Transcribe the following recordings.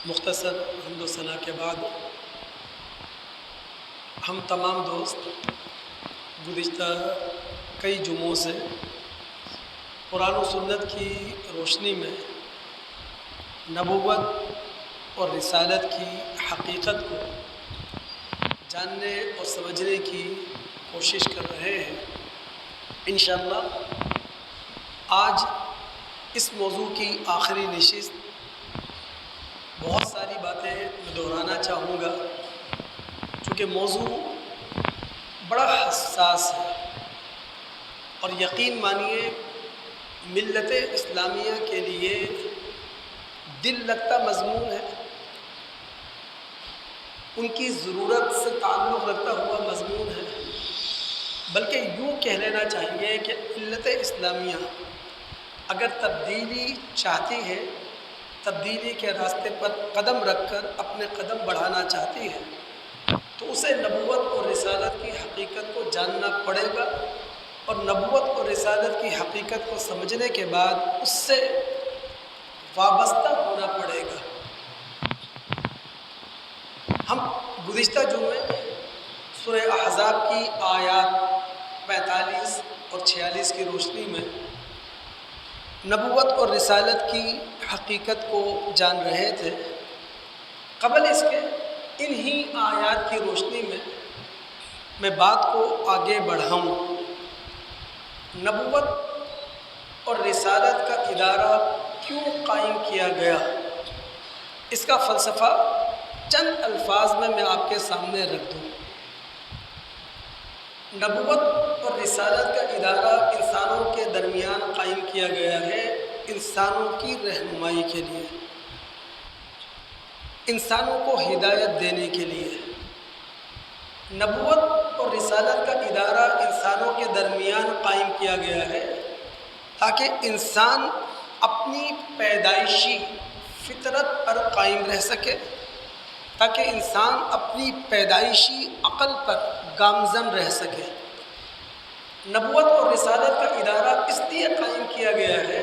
مختصر حمد و ثنا کے بعد ہم تمام دوست گزشتہ کئی جمعوں سے قرآن و سنت کی روشنی میں نبوت اور رسالت کی حقیقت کو جاننے اور سمجھنے کی کوشش کر رہے ہیں۔ انشاءاللہ آج اس موضوع کی آخری نشست، بہت ساری باتیں میں دہرانا چاہوں گا چونکہ موضوع بڑا حساس ہے اور یقین مانیے ملت اسلامیہ کے لیے دل لگتا مضمون ہے، ان کی ضرورت سے تعلق رکھتا ہوا مضمون ہے، بلکہ یوں کہہ لینا چاہیے کہ ملت اسلامیہ اگر تبدیلی چاہتی ہے، تبدیلی کے راستے پر قدم رکھ کر اپنے قدم بڑھانا چاہتی ہے تو اسے نبوت اور رسالت کی حقیقت کو جاننا پڑے گا، اور نبوت اور رسالت کی حقیقت کو سمجھنے کے بعد اس سے وابستہ ہونا پڑے گا۔ ہم گزشتہ جمعے سورہ احزاب کی آیات 45 اور 46 کی روشنی میں نبوت اور رسالت کی حقیقت کو جان رہے تھے۔ قبل اس کے انہی آیات کی روشنی میں بات کو آگے بڑھاؤں۔ نبوت اور رسالت کا ادارہ کیوں قائم کیا گیا، اس کا فلسفہ چند الفاظ میں آپ کے سامنے رکھ دوں۔ نبوت اور رسالت کا ادارہ انسانوں کے درمیان قائم کیا گیا ہے، انسانوں کی رہنمائی کے لیے، انسانوں کو ہدایت دینے کے لیے۔ نبوت اور رسالت کا ادارہ انسانوں کے درمیان قائم کیا گیا ہے تاکہ انسان اپنی پیدائشی فطرت پر قائم رہ سکے، تاکہ انسان اپنی پیدائشی عقل پر گامزن رہ سکے۔ نبوت اور رسالت کا ادارہ اس لیے قائم کیا گیا ہے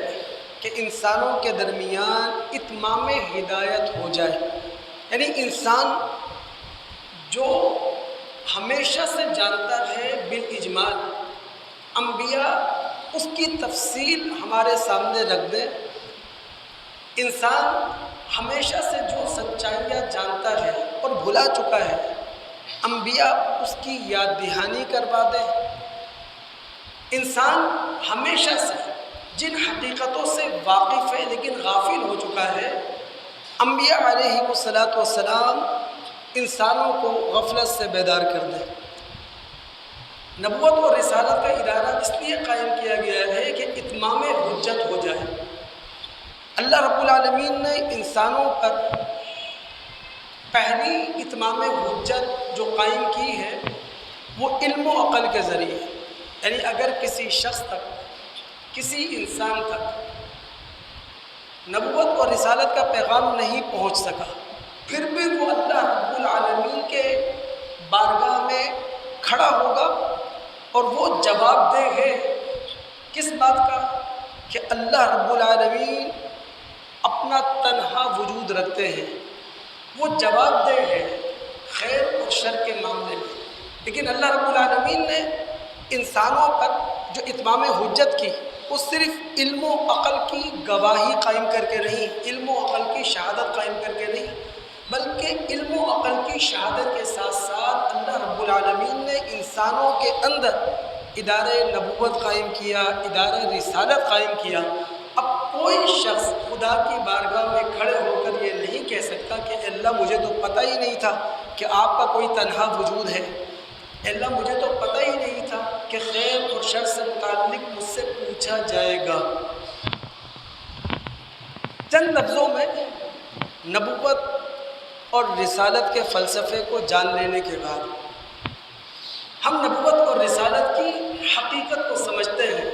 کہ انسانوں کے درمیان اتمام ہدایت ہو جائے، یعنی انسان جو ہمیشہ سے جانتا ہے بالاجمال، انبیاء اس کی تفصیل ہمارے سامنے رکھ دیں، انسان ہمیشہ سے جو سچائیاں جانتا ہے اور بھلا چکا ہے، انبیاء اس کی یاد دہانی کروا دیں۔ انسان ہمیشہ سے جن حقیقتوں سے واقف ہے لیکن غافل ہو چکا ہے، انبیاء علیہ السلام انسانوں کو غفلت سے بیدار کر دیں۔ نبوت اور رسالت کا ادارہ اس لیے قائم کیا گیا ہے کہ اتمام حجت ہو جائے۔ اللہ رب العالمین نے انسانوں پر پہلی اتمام حجت جو قائم کی ہے وہ علم و عقل کے ذریعے، یعنی اگر کسی شخص تک، کسی انسان تک نبوت اور رسالت کا پیغام نہیں پہنچ سکا، پھر بھی وہ اللہ رب العالمین کے بارگاہ میں کھڑا ہوگا اور وہ جواب دے ہے کس بات کا، کہ اللہ رب العالمین اپنا تنہا وجود رکھتے ہیں، وہ جواب دے ہے خیر اور شر کے معاملے میں۔ لیکن اللہ رب العالمین نے انسانوں پر جو اتمام حجت کی، وہ صرف علم و عقل کی گواہی قائم کر کے نہیں، علم و عقل کی شہادت قائم کر کے نہیں، بلکہ علم و عقل کی شہادت کے ساتھ ساتھ اللہ رب العالمین نے انسانوں کے اندر ادارہ نبوت قائم کیا، ادارہ رسالت قائم کیا۔ اب کوئی شخص خدا کی بارگاہ میں کھڑے ہو کر یہ نہیں کہہ سکتا کہ اللہ مجھے تو پتہ ہی نہیں تھا کہ آپ کا کوئی تنہا وجود ہے، اللہ مجھے تو پتہ ہی نہیں تھا کہ خیر اور شر سے متعلق مجھ سے پوچھا جائے گا۔ چند لفظوں میں نبوت اور رسالت کے فلسفے کو جان لینے کے بعد ہم نبوت اور رسالت کی حقیقت کو سمجھتے ہیں۔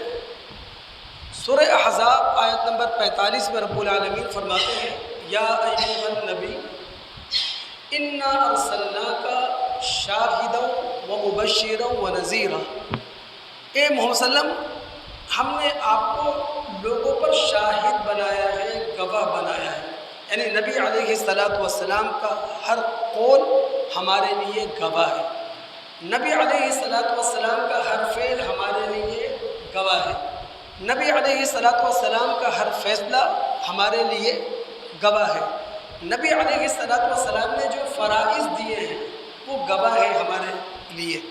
سورہ احزاب آیت نمبر 45 میں رب العالمین فرماتے ہیں، یا ایھا النبی انا ارسلناک شاہدا ومبشرا ونذیرا، اے محمد صلی اللہ علیہ وسلم ہم نے آپ کو لوگوں پر شاہد بنایا ہے، گواہ بنایا ہے، یعنی نبی علیہ الصلاۃ والسلام کا ہر قول ہمارے لیے گواہ ہے، نبی علیہ الصلاۃ والسلام کا ہر فعل ہمارے لیے گواہ ہے، نبی علیہ الصلاۃ والسلام کا ہر فیصلہ ہمارے لیے گواہ ہے، نبی علیہ الصلاۃ والسلام نے جو فرائض دیے ہیں وہ گواہ ہے ہمارے لیے،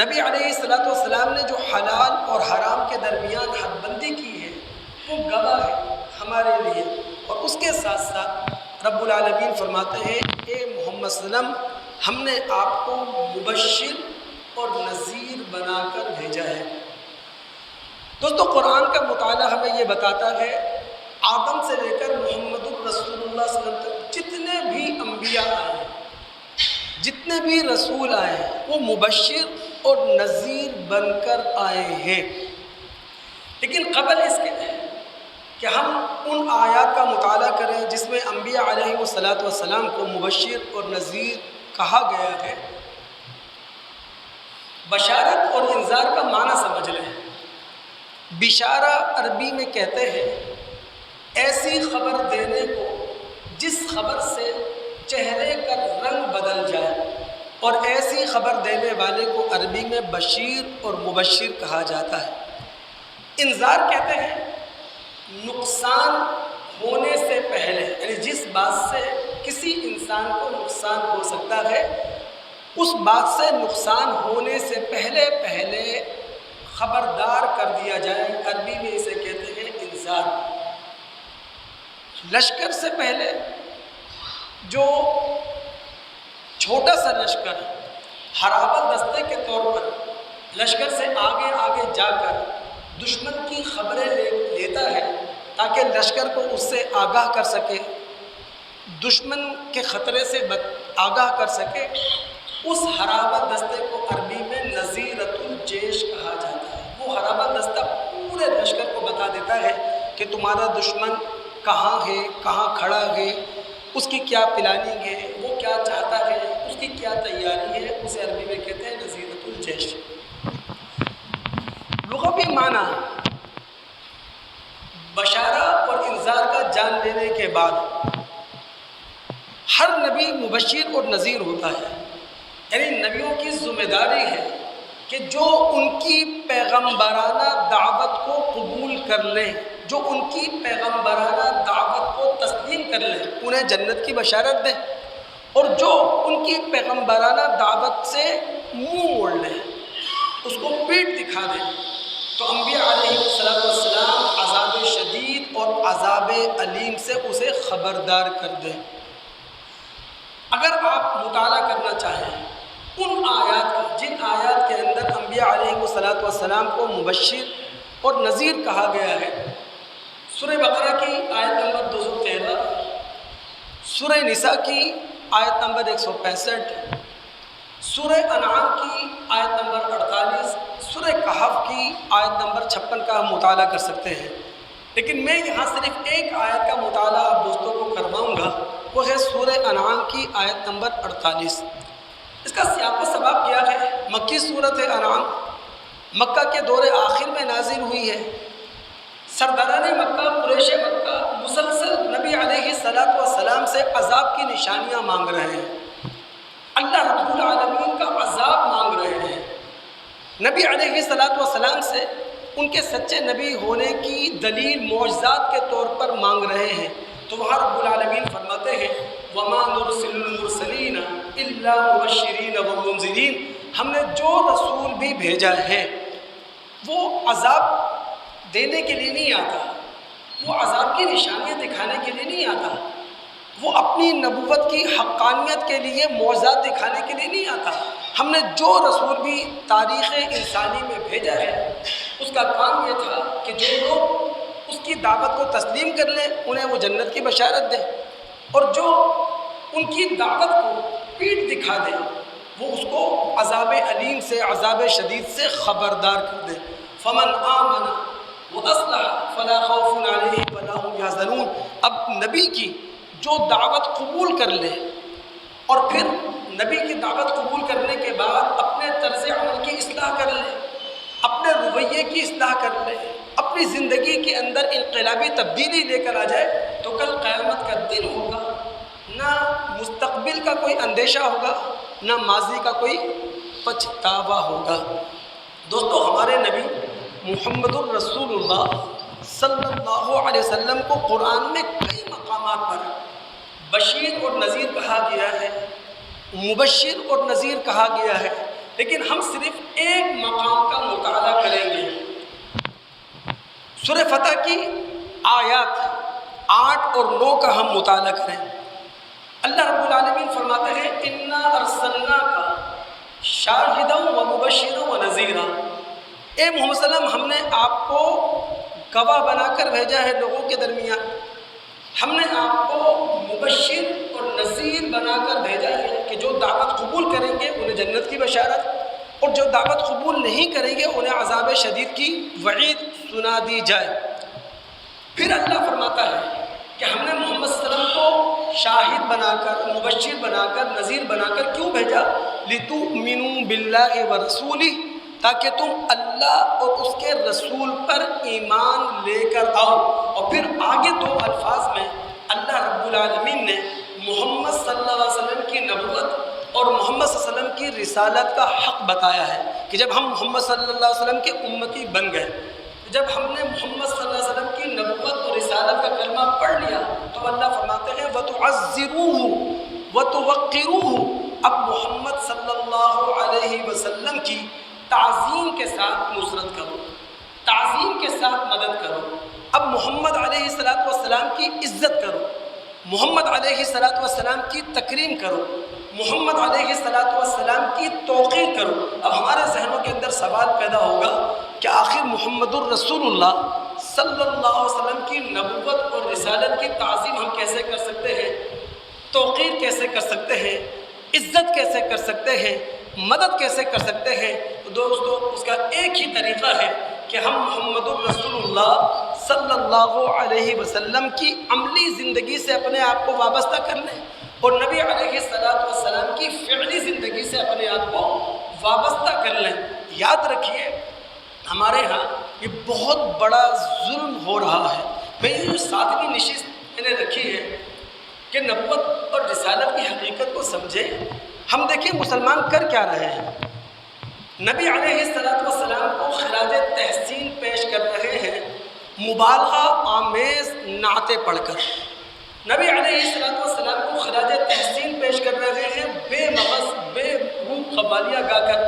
نبی علیہ الصلاۃ والسلام نے جو حلال اور حرام کے درمیان حد بندی کی ہے وہ گواہ ہے ہمارے لیے۔ اور اس کے ساتھ ساتھ رب العالمین فرماتے ہیں اے محمد صلی اللہ علیہ وسلم ہم نے آپ کو مبشر اور نذیر بنا کر بھیجا ہے۔ دوستو قرآن کا مطالعہ ہمیں یہ بتاتا ہے آدم سے لے کر محمد الرسول اللہ صلی اللہ علیہ وسلم تک جتنے بھی انبیاء آئے ہیں، جتنے بھی رسول آئے ہیں وہ مبشر اور نذیر بن کر آئے ہیں۔ لیکن قبل اس کے کہ ہم ان آیات کا مطالعہ کریں جس میں انبیاء علیہ السلام کو مبشر اور نذیر کہا گیا ہے، بشارت اور انذار کا معنی سمجھ لیں۔ بشارہ عربی میں کہتے ہیں ایسی خبر دینے کو جس خبر سے چہرے کا رنگ بدل جائے، اور ایسی خبر دینے والے کو عربی میں بشیر اور مبشر کہا جاتا ہے۔ انذار کہتے ہیں نقصان ہونے سے پہلے، یعنی جس بات سے کسی انسان کو نقصان ہو سکتا ہے اس بات سے نقصان ہونے سے پہلے خبردار کر دیا جائے، عربی میں اسے کہتے ہیں انذار۔ لشکر سے پہلے جو چھوٹا سا لشکر حرابہ دستے کے طور پر لشکر سے آگے آگے جا کر دشمن کی خبریں لیتا ہے تاکہ لشکر کو اس سے آگاہ کر سکے، دشمن کے خطرے سے آگاہ کر سکے، اس حرابہ دستے کو عربی میں نذیرۃ الجیش کہا جاتا ہے۔ وہ حرابہ دستہ پورے لشکر کو بتا دیتا ہے کہ تمہارا دشمن کہاں ہے، کہاں کھڑا ہے، اس کی کیا پلاننگ ہے، وہ کیا چاہتا ہے، اس کی کیا تیاری ہے، اسے عربی میں کہتے ہیں نذیرۃ الجیش۔ لغوی معنی بشارہ اور انذار کا جان لینے کے بعد ہر نبی مبشر اور نذیر ہوتا ہے، یعنی نبیوں کی ذمہ داری ہے کہ جو ان کی پیغمبرانہ دعوت کو قبول کر لیں، جو ان کی پیغمبرانہ دعوت کو تسلیم کر لیں انہیں جنت کی بشارت دیں، اور جو ان کی پیغمبرانہ دعوت سے منہ موڑ لیں، اس کو پیٹھ دکھا دیں، تو انبیاء علیہ السلام عذاب شدید اور عذاب علیم سے اسے خبردار کر دیں۔ اگر آپ مطالعہ کرنا چاہیں ان آیات کا جن آیات کے اندر انبیاء علیہ السلام کو مبشر اور نذیر کہا گیا ہے، سورہ بقرہ کی آیت نمبر 213، سورہ نساء کی آیت نمبر 165، سورہ انعام کی آیت نمبر 48، سورہ کہف کی آیت نمبر 56 کا ہم مطالعہ کر سکتے ہیں۔ لیکن میں یہاں صرف ایک آیت کا مطالعہ آپ دوستوں کو کرواؤں گا، وہ ہے سورہ انعام کی آیت نمبر 48۔ اس کا سیاق و سباق کیا ہے؟ مکی صورت انعام مکہ کے دور آخر میں نازل ہوئی ہے۔ سرداران مکہ، قریش مکہ مسلسل نبی علیہ السلام سے عذاب کی نشانیاں مانگ رہے ہیں، اللہ رب العالمین کا عذاب مانگ رہے ہیں، نبی علیہ السلام سے ان کے سچے نبی ہونے کی دلیل معجزات کے طور پر مانگ رہے ہیں۔ تو وہاں رب العالمین فرماتے ہیں وَمَا نُرْسِلُ الْمُرْسَلِينَ إِلَّا مُبَشِّرِينَ وَمُنذِرِينَ، ہم نے جو رسول بھی بھیجا ہے وہ عذاب دینے کے لیے نہیں آتا، وہ عذاب کی نشانیاں دکھانے کے لیے نہیں آتا، وہ اپنی نبوت کی حقانیت کے لیے معجزات دکھانے کے لیے نہیں آتا۔ ہم نے جو رسول بھی تاریخ انسانی میں بھیجا ہے اس کا کام یہ تھا کہ جو لوگ اس کی دعوت کو تسلیم کر لیں انہیں وہ جنت کی بشارت دیں، اور جو ان کی دعوت کو پیٹھ دکھا دیں وہ اس کو عذاب علیم سے، عذاب شدید سے خبردار کر دیں۔ فمن آمن وَأَصْلَحَ فَلَا خَوْفٌ عَلَيْهِمْ وَلَا هُمْ يَحْزَنُونَ، اب نبی کی جو دعوت قبول کر لے اور پھر نبی کی دعوت قبول کرنے کے بعد اپنے طرز عمل کی اصلاح کر لے، اپنے رویے کی اصلاح کر لے، اپنی زندگی کے اندر انقلابی تبدیلی لے کر آ جائے، تو کل قیامت کا دن ہوگا مستقبل کا کوئی اندیشہ ہوگا، نہ ماضی کا کوئی پچھتاوا ہوگا۔ دوستو، ہمارے نبی محمد الرسول اللہ صلی اللہ علیہ وسلم کو قرآن میں کئی مقامات پر بشیر اور نذیر کہا گیا ہے، مبشر اور نذیر کہا گیا ہے، لیکن ہم صرف ایک مقام کا مطالعہ کریں گے۔ سورہ فتح کی آیات 8 اور 9 کا ہم مطالعہ کریں۔ اللہ رب العالمین فرماتے ہیں اِنَّا أَرْسَلْنَاكَ شَاهِدًا وَمُبَشِّرًا وَنَذِيرًا۔ اے محمد صلی اللہ علیہ وسلم، ہم نے آپ کو گواہ بنا کر بھیجا ہے لوگوں کے درمیان، ہم نے آپ کو مبشر اور نذیر بنا کر بھیجا ہے کہ جو دعوت قبول کریں گے انہیں جنت کی بشارت، اور جو دعوت قبول نہیں کریں گے انہیں عذاب شدید کی وعید سنا دی جائے۔ پھر اللہ فرماتا ہے کہ ہم نے محمد صلی اللہ علیہ وسلم کو شاہد بنا کر، مبشر بنا کر، نذیر بنا کر کیوں بھیجا؟ لِتُؤْمِنُوا بِاللَّهِ وَرَسُولِهِ، تاکہ تم اللہ اور اس کے رسول پر ایمان لے کر آؤ۔ اور پھر آگے 2 الفاظ میں اللہ رب العالمین نے محمد صلی اللہ علیہ وسلم کی نبوت اور محمد صلی اللہ علیہ وسلم کی رسالت کا حق بتایا ہے کہ جب ہم محمد صلی اللہ علیہ وسلم کے امتی بن گئے، جب ہم نے محمد صلی اللہ علیہ وسلم کی نبوت اور رسالت کا کلمہ پڑھ لیا، تو اللہ فرماتے ہیں وَتُعَزِّرُوهُ وَتُوَقِّرُوهُ، اب محمد صلی اللہ علیہ وسلم کی تعظیم کے ساتھ نصرت کرو، تعظیم کے ساتھ مدد کرو۔ اب محمد علیہ السلام کی عزت کرو، محمد علیہ السلام کی تکریم کرو، محمد علیہ السلام کی توقیر کرو۔ اب ہمارے ذہنوں کے اندر سوال پیدا ہوگا کہ آخر محمد الرسول اللہ صلی اللہ علیہ وسلم کی نبوت اور رسالت کی تعظیم ہم کیسے کر سکتے ہیں، توقیر کیسے کر سکتے ہیں، عزت کیسے کر سکتے ہیں، مدد کیسے کر سکتے ہیں؟ تو دوستو، اس کا ایک ہی طریقہ ہے کہ ہم محمد الرسول اللہ صلی اللہ علیہ وسلم کی عملی زندگی سے اپنے آپ کو وابستہ کر لیں، اور نبی علیہ السلام کی فعلی زندگی سے اپنے آپ کو وابستہ کر لیں۔ یاد رکھیے، ہمارے ہاں یہ بہت بڑا ظلم ہو رہا ہے۔ میں یہ جو 7ویں نشست میں نے رکھی ہے کہ نبوت اور رسالت کی حقیقت کو سمجھیں، ہم دیکھیں مسلمان کر کیا رہے ہیں۔ نبی علیہ السلام کو خراج تحسین پیش کر رہے ہیں مبالغہ آمیز نعتیں پڑھ کر، نبی علیہ السلام کو خراج تحسین پیش کر رہے ہیں بے مغز بے روح قوالیاں گا کر،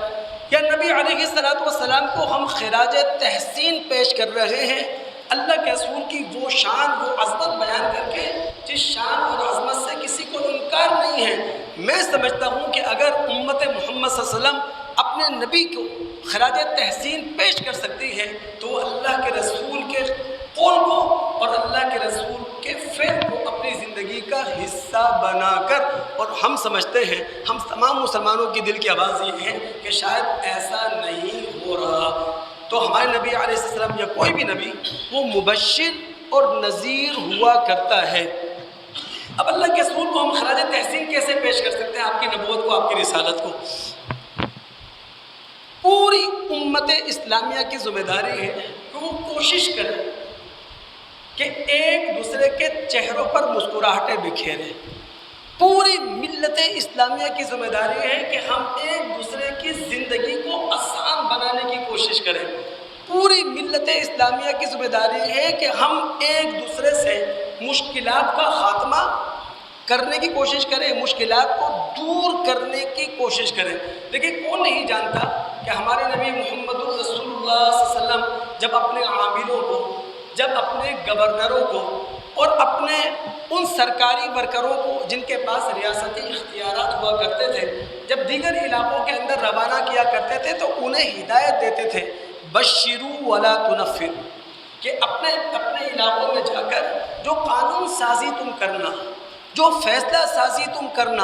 یا نبی علیہ السلام کو ہم خراج تحسین پیش کر رہے ہیں اللہ کے رسول کی وہ شان، وہ عظمت بیان کر کے جس شان اور عظمت سے کسی کو انکار نہیں ہے۔ میں سمجھتا ہوں کہ اگر امت محمد صلی اللہ علیہ وسلم اپنے نبی کو خراج تحسین پیش کر سکتی ہے تو وہ اللہ کے رسول کے قول کو اور اللہ کے رسول کے فعل کو اپنی زندگی کا حصہ بنا کر، اور ہم سمجھتے ہیں، ہم تمام مسلمانوں کی دل کی آواز یہ ہے کہ شاید ایسا نہیں ہو رہا۔ تو ہمارے نبی علیہ السلام یا کوئی بھی نبی وہ مبشر اور نذیر ہوا کرتا ہے۔ اب اللہ کے رسول کو ہم خراج تحسین کیسے پیش کر سکتے ہیں؟ آپ کی نبوت کو، آپ کی رسالت کو۔ پوری امت اسلامیہ کی ذمہ داری ہے کہ وہ کوشش کرے کہ ایک دوسرے کے چہروں پر مسکراہٹیں بکھیریں۔ پوری ملت اسلامیہ کی ذمہ داری ہے کہ ہم ایک دوسرے کی زندگی کو آسان بنانے کی کوشش کریں۔ پوری ملت اسلامیہ کی ذمہ داری ہے کہ ہم ایک دوسرے سے مشکلات کا خاتمہ کرنے کی کوشش کریں، مشکلات کو دور کرنے کی کوشش کریں۔ لیکن کون نہیں جانتا کہ ہمارے نبی محمد رسول اللہ صلی اللہ علیہ وسلم جب اپنے عاملوں کو، جب اپنے گورنروں کو اور اپنے ان سرکاری ورکروں کو جن کے پاس ریاستی اختیارات ہوا کرتے تھے، جب دیگر علاقوں کے اندر روانہ کیا کرتے تھے تو انہیں ہدایت دیتے تھے بشروا ولا تنفروا، کہ اپنے علاقوں میں جا کر جو قانون سازی تم کرنا، جو فیصلہ سازی تم کرنا،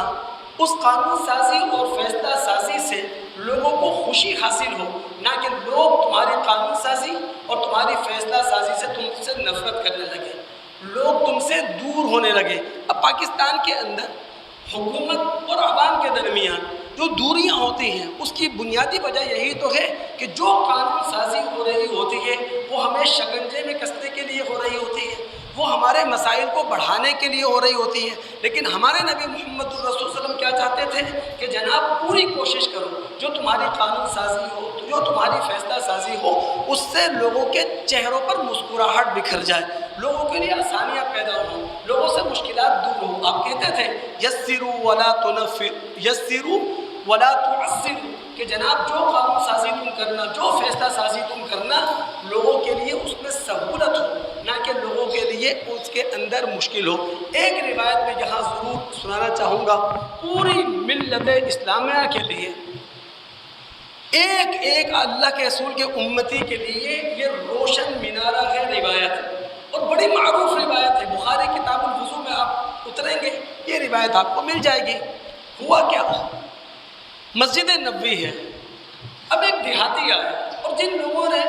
اس قانون سازی اور فیصلہ سازی سے لوگوں کو خوشی حاصل ہو، نہ کہ لوگ تمہاری قانون سازی اور تمہاری فیصلہ سازی سے تم سے نفرت کرنے لگے، لوگ تم سے دور ہونے لگے۔ اب پاکستان کے اندر حکومت اور عوام کے درمیان جو دوریاں ہوتی ہیں اس کی بنیادی وجہ یہی تو ہے کہ جو قانون سازی ہو رہی ہوتی ہے وہ ہمیں شکنجے میں کسنے کے لیے ہو رہی ہوتی ہے، وہ ہمارے مسائل کو بڑھانے کے لیے ہو رہی ہوتی ہے، لیکن ہمارے نبی محمد الرسول صلی اللہ علیہ وسلم کیا چاہتے تھے کہ جناب پوری کوشش کرو، جو تمہاری قانون سازی ہو، جو تمہاری فیصلہ سازی ہو، اس سے لوگوں کے چہروں پر مسکراہٹ بکھر جائے، لوگوں کے لیے آسانیاں پیدا ہوں، لوگوں سے مشکلات دور ہوں۔ آپ کہتے تھے یسروا ولا تنفروا، یسروا ولا تعسروا، کہ جناب جو قانون سازی تم کرنا، جو فیصلہ سازی تم کرنا، لوگوں کے لیے اس میں سہولت ہو، نہ کہ لوگوں کے لیے اس کے اندر مشکل ہو۔ ایک روایت میں یہاں ضرور سنانا چاہوں گا، پوری ملت اسلامیہ کے لیے، ایک ایک اللہ کے رسول کے امتی کے لیے یہ روشن مینارہ ہے روایت، اور بڑی معروف روایت ہے۔ بخاری کتاب الوضو میں آپ اتریں گے، یہ روایت آپ کو مل جائے گی۔ ہوا کیا؟ مسجد نبوی ہے، اب ایک دیہاتی آیا، اور جن لوگوں نے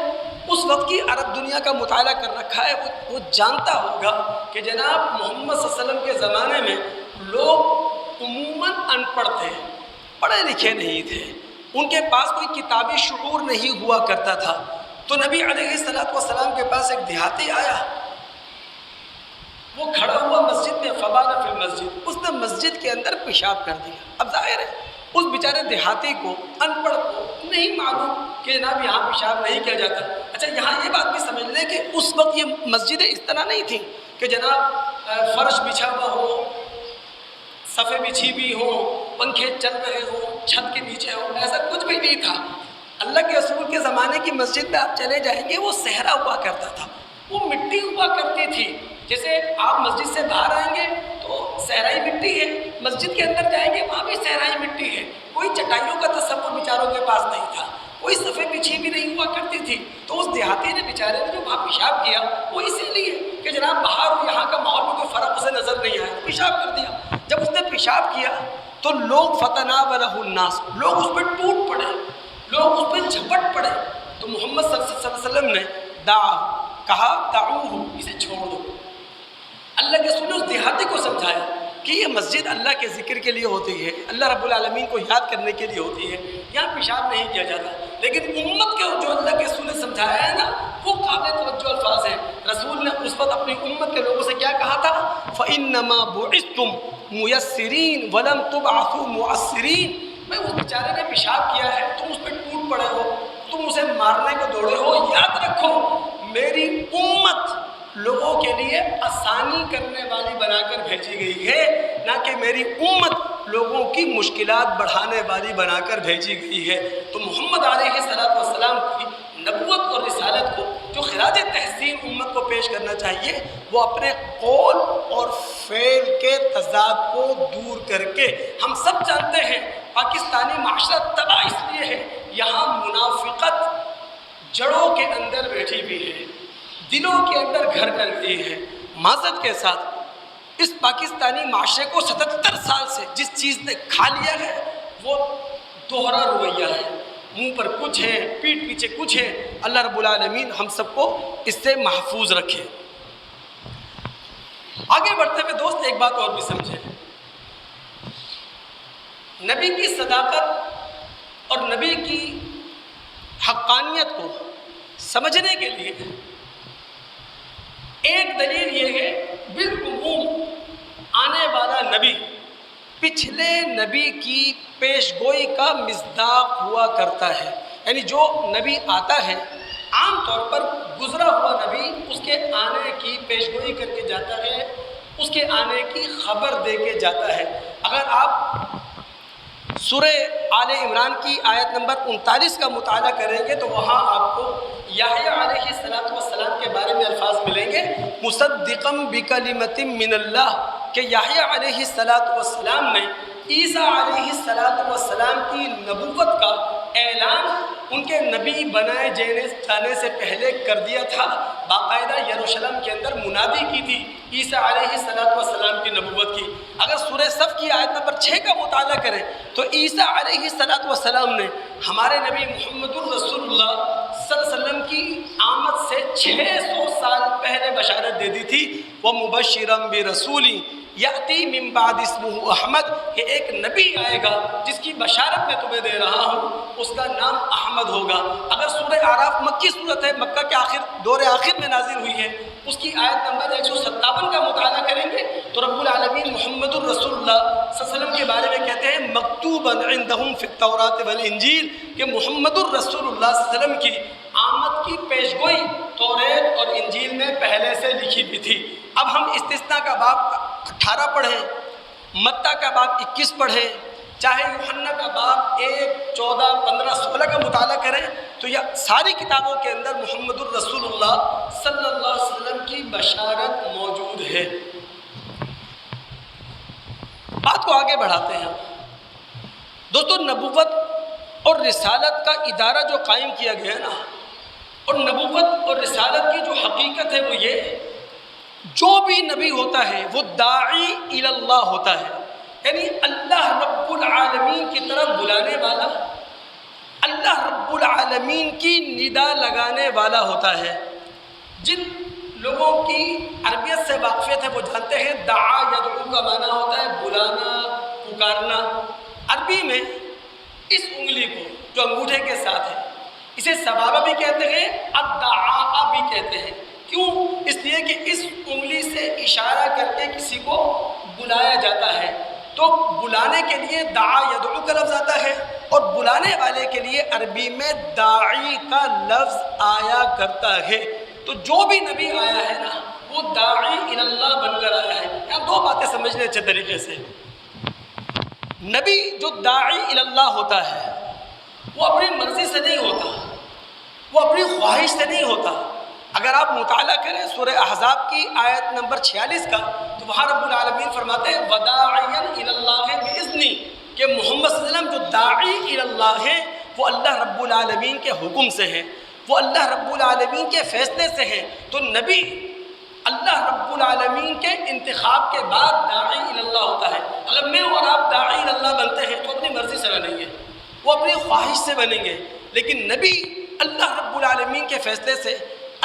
اس وقت کی عرب دنیا کا مطالعہ کر رکھا ہے وہ جانتا ہوگا کہ جناب محمد صلی اللہ علیہ وسلم کے زمانے میں لوگ عموماً ان پڑھ تھے، پڑھے لکھے نہیں تھے، ان کے پاس کوئی کتابی شعور نہیں ہوا کرتا تھا۔ تو نبی علیہ السلام کے پاس ایک دیہاتی آیا، وہ کھڑا ہوا مسجد میں، فبال فی المسجد، اس نے مسجد کے اندر پیشاب کر دیا۔ اب ظاہر ہے اس بیچارے دیہاتی کو، ان پڑھ کو نہیں معلوم کہ جناب یہاں پیشاب نہیں کیا جاتا۔ اچھا یہاں یہ بات بھی سمجھ لیں کہ اس وقت یہ مسجدیں اس طرح نہیں تھیں کہ جناب فرش بچھا ہوا ہو، صفیں بچھی بھی ہوں، پنکھے چل رہے ہوں، چھت کے نیچے ہوں، ایسا کچھ بھی نہیں تھا۔ اللہ کے رسول کے زمانے کی مسجد میں آپ چلے جائیں گے، وہ صحرا ہوا کرتا تھا، وہ مٹی ہوا کرتی تھی۔ جیسے آپ مسجد سے باہر آئیں گے تو صحرائی مٹی ہے، مسجد کے اندر جائیں گے وہاں بھی صحرائی مٹی ہے، کوئی چٹائیوں کا تصور بیچاروں کے پاس نہیں تھا، کوئی صفیں بچھی بھی نہیں ہوا کرتی تھی۔ تو اس دیہاتی نے بیچارے نے جو وہاں پیشاب کیا وہ اسی لیے کہ جناب باہر اور یہاں کا ماحول میں کوئی فرق اسے نظر نہیں آیا، پیشاب کر دیا۔ جب اس نے پیشاب کیا تو لوگ فتناولہ الناس، لوگ اس پہ ٹوٹ پڑے، لوگ اس پہ جھپٹ پڑے۔ تو محمد صلی اللہ علیہ وسلم نے کہا دعوہ، اسے چھوڑ دو۔ اللہ کے رسول نے اس دیہاتی کو سمجھایا کہ یہ مسجد اللہ کے ذکر کے لیے ہوتی ہے، اللہ رب العالمین کو یاد کرنے کے لیے ہوتی ہے، یہاں پیشاب نہیں کیا جاتا۔ لیکن امت کے جو اللہ کے رسول نے سمجھایا ہے نا، وہ قابل توجہ الفاظ ہیں۔ رسول نے اس وقت اپنی امت کے لوگوں سے کیا کہا تھا؟ فَإِنَّمَا بُعِثْتُمْ مُيَسِّرِينَ وَلَمْ تُبْعَثُوا مُعَسِّرِينَ۔ میں اس بیچارے نے پیشاب کیا ہے، تم اس پہ ٹوٹ پڑے ہو، تم اسے مارنے کو دوڑے ہو۔ یاد رکھو میری امت لوگوں کے لیے آسانی کرنے والی بنا کر بھیجی گئی ہے، نہ کہ میری امت لوگوں کی مشکلات بڑھانے والی بنا کر بھیجی گئی ہے۔ تو محمد علیہ السلام کی نبوت اور رسالت کو جو خراج تحسین امت کو پیش کرنا چاہیے، وہ اپنے قول اور فعل کے تضاد کو دور کر کے، ہم سب جانتے ہیں پاکستانی معاشرہ تباہ اس لیے ہے، یہاں منافقت جڑوں کے اندر بیٹھی ہوئی ہے، دلوں کے اندر گھر کر گئی ہے۔ معذرت کے ساتھ اس پاکستانی معاشرے کو 77 سال سے جس چیز نے کھا لیا ہے وہ دوہرا رویہ ہے، منہ پر کچھ ہے، پیٹھ پیچھے کچھ ہے۔ اللہ رب العالمین ہم سب کو اس سے محفوظ رکھے۔ آگے بڑھتے ہوئے دوست ایک بات اور بھی سمجھیں، نبی کی صداقت اور نبی کی حقانیت کو سمجھنے کے لیے ایک دلیل یہ ہے، بالعموم آنے والا نبی پچھلے نبی کی پیشگوئی کا مصداق ہوا کرتا ہے، یعنی جو نبی آتا ہے عام طور پر گزرا ہوا نبی اس کے آنے کی پیشگوئی کر کے جاتا ہے، اس کے آنے کی خبر دے کے جاتا ہے۔ اگر آپ سورہ آل عمران کی آیت نمبر 39 کا مطالعہ کریں گے تو وہاں آپ کو یحییٰ علیہ السلام کے بارے میں الفاظ ملیں گے، مصدقا بکلمۃ من اللہ، کہ یحییٰ علیہ السلام نے عیسیٰ علیہ السلام کی نبوت کا اعلان ان کے نبی بنائے جانے سے پہلے کر دیا تھا۔ باقاعدہ یروشلم کے اندر منادی کی تھی عیسیٰ علیہ السلام کی نبوت کی۔ اگر سورہ صف کی آیت نمبر 6 کا مطالعہ کریں تو عیسیٰ علیہ السلام نے ہمارے نبی محمد الرسول اللہ صلی اللہ علیہ وسلم کی آمد سے 600 سال پہلے بشارت دے دی تھی، وَمُبَشِّرًا بِرَسُولٍ یاتی من بعد اسمہ احمد، کہ ایک نبی آئے گا جس کی بشارت میں تمہیں دے رہا ہوں، اس کا نام احمد ہوگا۔ اگر سورہ اعراف مکی صورت ہے، مکہ کے دور آخر میں نازل ہوئی ہے، اس کی آیت نمبر 157 کا مطالعہ کریں گے تو رب العالمین محمد الرسول اللہ صلی اللہ علیہ وسلم کے بارے میں کہتے ہیں مکتوبا عندہم فی التوراۃ والانجیل، کہ محمد الرسول اللہ صلی اللہ علیہ وسلم کی آمد کی پیشگوئی توریت اور انجیل میں پہلے سے لکھی بھی تھی۔ اب ہم استثناء کا باب 18 پڑھیں، متی کا باب 21 پڑھیں، چاہے یوحنا کا باب 1، 14، 15، 16 کا مطالعہ کریں تو یہ ساری کتابوں کے اندر محمد الرسول اللہ صلی اللہ علیہ وسلم کی بشارت موجود ہے۔ بات کو آگے بڑھاتے ہیں دوستو۔ نبوت اور رسالت کا ادارہ جو قائم کیا گیا ہے نا، اور نبوت اور رسالت کی جو حقیقت ہے وہ یہ، جو بھی نبی ہوتا ہے وہ داعی الی اللہ ہوتا ہے، یعنی اللہ رب العالمین کی طرف بلانے والا، اللہ رب العالمین کی ندا لگانے والا ہوتا ہے۔ جن لوگوں کی عربیت سے واقفیت ہے وہ جانتے ہیں دعا یدعو کا معنی ہوتا ہے بلانا، پکارنا۔ عربی میں اس انگلی کو جو انگوٹھے کے ساتھ ہے اسے سبابہ بھی کہتے ہیں، الدعاء بھی کہتے ہیں۔ کیوں؟ اس لیے کہ اس انگلی سے اشارہ کر کے کسی کو بلایا جاتا ہے، تو بلانے کے لیے دعا یدعو کا لفظ آتا ہے، اور بلانے والے کے لیے عربی میں داعی کا لفظ آیا کرتا ہے۔ تو جو بھی نبی آیا ہے نا وہ داعی الی اللہ بن کر آیا ہے۔ یہاں دو باتیں سمجھنے اچھے طریقے سے۔ نبی جو داعی الی اللہ ہوتا ہے وہ اپنی مرضی سے نہیں ہوتا، وہ اپنی خواہش سے نہیں ہوتا۔ اگر آپ مطالعہ کریں سورہ احزاب کی آیت نمبر 46 کا تو وہاں رب العالمین فرماتے ہیں وداعیا الی اللہ باذنی، کہ محمد صلی اللہ علیہ وسلم جو داعی الی اللہ ہیں وہ اللہ رب العالمین کے حکم سے ہیں، وہ اللہ رب العالمین کے فیصلے سے ہیں۔ تو نبی اللہ رب العالمین کے انتخاب کے بعد داعی الی اللہ ہوتا ہے۔ اگر میں اور آپ داعی الی اللہ بنتے ہیں تو اپنی مرضی سے بنیں گے، وہ اپنی خواہش سے بنیں گے، لیکن نبی اللہ رب العالمین کے فیصلے سے،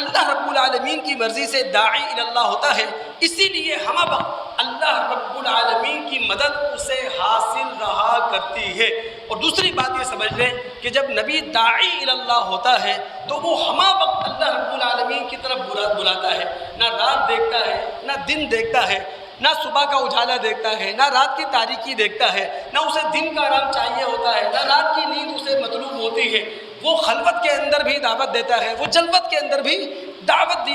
اللہ رب العالمین کی مرضی سے داعی الی اللہ ہوتا ہے۔ اسی لیے ہم وقت اللہ رب العالمین کی مدد اسے حاصل رہا کرتی ہے۔ اور دوسری بات یہ سمجھ لیں کہ جب نبی داعی الی اللہ ہوتا ہے تو وہ ہما وقت اللہ رب العالمین کی طرف بلاتا ہے، نہ رات دیکھتا ہے، نہ دن دیکھتا ہے، نہ صبح کا اجالا دیکھتا ہے، نہ رات کی تاریکی دیکھتا ہے، نہ اسے دن کا آرام چاہیے ہوتا ہے، نہ رات کی نیند اسے مطلوب ہوتی ہے۔ وہ خلوت کے اندر بھی دعوت دیتا ہے، وہ جلوت کے اندر بھی دعوت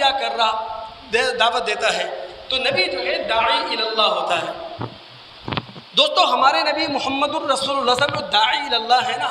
دیتا ہے۔ تو نبی جو ہے داعی الی اللہ ہوتا ہے۔ دوستو ہمارے نبی محمد الرسول اللہ صلی اللہ علیہ وسلم جو داعی الی اللہ ہے نا،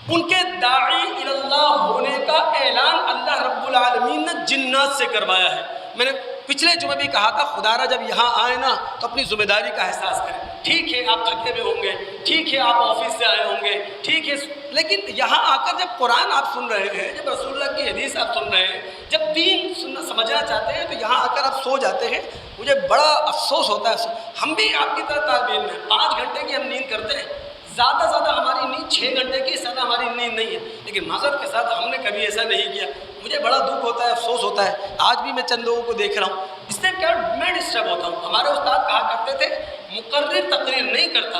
ان کے داعی الی اللہ ہونے کا اعلان اللہ رب العالمین نے جنات سے کروایا ہے۔ میں نے پچھلے جمعے بھی کہا تھا خدا را جب یہاں آئے نا تو اپنی ذمہ داری کا احساس کریں۔ ٹھیک ہے آپ تھکے ہوئے ہوں گے، ٹھیک ہے آپ آفس سے آئے ہوں گے، ٹھیک ہے، لیکن یہاں آ کر جب قرآن آپ سن رہے ہیں، جب رسول اللہ کی حدیث آپ سن رہے ہیں، جب دین سمجھنا چاہتے ہیں تو یہاں آ کر آپ سو جاتے ہیں، مجھے بڑا افسوس ہوتا ہے۔ ہم بھی آپ کی طرح طالب علم ہیں، 5 گھنٹے کی ہم نیند کرتے ہیں، زیادہ ہماری نیند 6 گھنٹے کی، زیادہ ہماری نیند نہیں ہے، لیکن معذرت کے ساتھ ہم نے کبھی ایسا نہیں کیا۔ مجھے بڑا دکھ ہوتا ہے، افسوس ہوتا ہے۔ آج بھی میں چند لوگوں کو دیکھ رہا ہوں، اس سے کیا میں ڈسٹرب ہوتا ہوں۔ ہمارے استاد کہا کرتے تھے مقرر تقریر نہیں کرتا،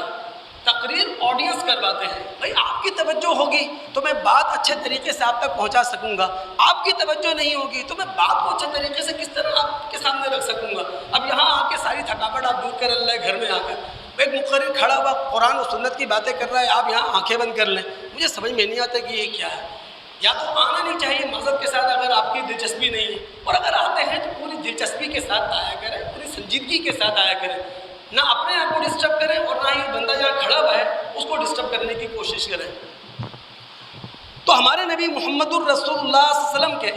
تقریر آڈینس کرواتے ہیں۔ بھائی آپ کی توجہ ہوگی تو میں بات اچھے طریقے سے آپ تک پہنچا سکوں گا، آپ کی توجہ نہیں ہوگی تو میں بات کو اچھے طریقے سے کس طرح آپ کے سامنے رکھ سکوں گا۔ اب یہاں آ کے ساری تھکاوٹ آپ دور کر لیں، گھر میں آ کر ایک مقرر کھڑا ہوا قرآن و سنت کی باتیں کر رہا ہے، آپ یہاں آنکھیں بند کر لیں، مجھے سمجھ میں نہیں آتا کہ یہ کیا ہے۔ یا تو آنا نہیں چاہیے مذہب کے ساتھ اگر آپ کی دلچسپی نہیں ہے، اور اگر آتے ہیں تو پوری دلچسپی کے ساتھ آیا کریں، پوری سنجیدگی کے ساتھ آیا کریں، نہ اپنے آپ کو ڈسٹرب کریں اور نہ ہی بندہ جہاں کھڑا ہوا ہے اس کو ڈسٹرب کرنے کی کوشش کریں۔ تو ہمارے نبی محمد الرسول اللہ صلی اللہ علیہ وسلم کے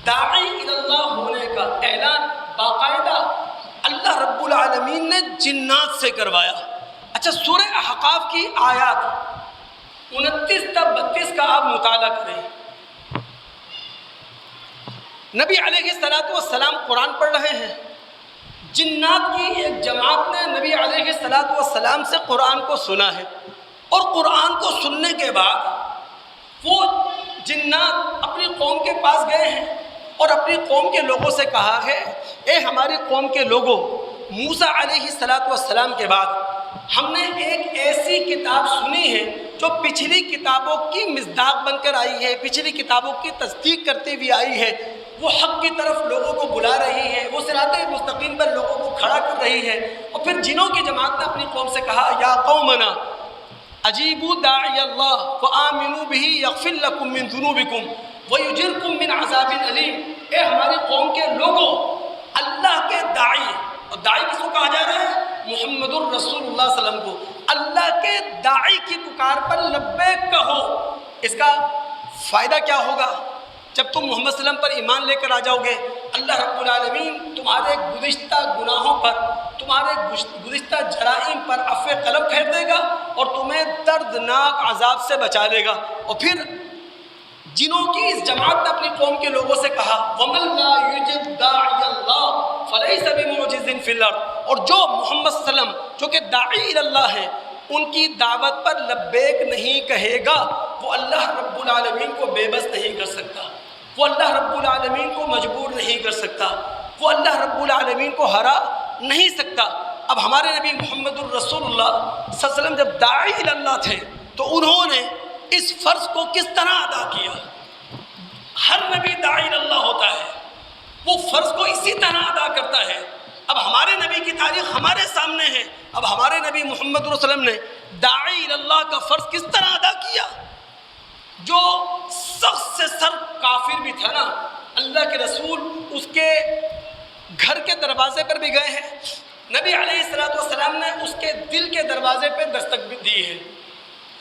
داعی الی اللہ ہونے کا اعلان باقاعدہ اللہ رب العالمین نے جنات سے کروایا۔ اچھا سورہ احقاف کی آیات 29 تا 32 کا آپ مطالعہ کریں۔ نبی علیہ الصلوۃ والسلام قرآن پڑھ رہے ہیں، جنات کی ایک جماعت نے نبی علیہ الصلوۃ والسلام سے قرآن کو سنا ہے، اور قرآن کو سننے کے بعد وہ جنات اپنی قوم کے پاس گئے ہیں اور اپنی قوم کے لوگوں سے کہا ہے، اے ہماری قوم کے لوگوں، موسیٰ علیہ السلام کے بعد ہم نے ایک ایسی کتاب سنی ہے جو پچھلی کتابوں کی مصداق بن کر آئی ہے، پچھلی کتابوں کی تصدیق کرتے ہوئے آئی ہے، وہ حق کی طرف لوگوں کو بلا رہی ہے، وہ صراط مستقیم پر لوگوں کو کھڑا کر رہی ہے۔ اور پھر جنوں کی جماعت نے اپنی قوم سے کہا یا قومنا اجیبوا داعی اللہ فآمنوا بہ یغفر لکم من ذنوبکم ویجرکم من عذاب علیم، اے ہماری قوم کے لوگوں، اللہ کے داعی، اور داعی کس کو کہا جا رہا ہے؟ محمد الرسول اللہ صلی اللہ علیہ وسلم کو، اللہ کے داعی کی پکار پر لبیک کہو۔ اس کا فائدہ کیا ہوگا؟ جب تم محمد صلی اللہ علیہ وسلم پر ایمان لے کر آ جاؤ گے، اللہ رب العالمین تمہارے گزشتہ گناہوں پر، تمہارے گزشتہ جرائم پر عفو قلم پھیر دے گا اور تمہیں دردناک عذاب سے بچا لے گا۔ اور پھر جنہوں کی اس جماعت نے اپنی قوم کے لوگوں سے کہا وَمَن لَا يُجِبْ دَاعِيَ اللَّهِ فَلَيْسَ بِمُعْجِزٍ فِي الْأَرْضِ، اور جو محمد صلی اللہ علیہ وسلم جو کہ داعی اللہ ہیں، ان کی دعوت پر لبیک نہیں کہے گا، وہ اللہ رب العالمین کو بے بس نہیں کر سکتا، وہ اللہ رب العالمین کو مجبور نہیں کر سکتا، وہ اللہ رب العالمین کو ہرا نہیں سکتا۔ اب ہمارے نبی محمد الرسول اللہ صلی اللہ علیہ وسلم جب داعی اللہ تھے تو انہوں نے اس فرض کو کس طرح ادا کیا؟ ہر نبی داعی اللہ ہوتا ہے، وہ فرض کو اسی طرح ادا کرتا ہے۔ اب ہمارے نبی کی تاریخ ہمارے سامنے ہے، اب ہمارے نبی محمد صلی اللہ علیہ وسلم نے داعی اللہ کا فرض کس طرح ادا کیا؟ جو سخت سے سخت کافر بھی تھا نا، اللہ کے رسول اس کے گھر کے دروازے پر بھی گئے ہیں، نبی علیہ السلام نے اس کے دل کے دروازے پہ دستک بھی دی ہے،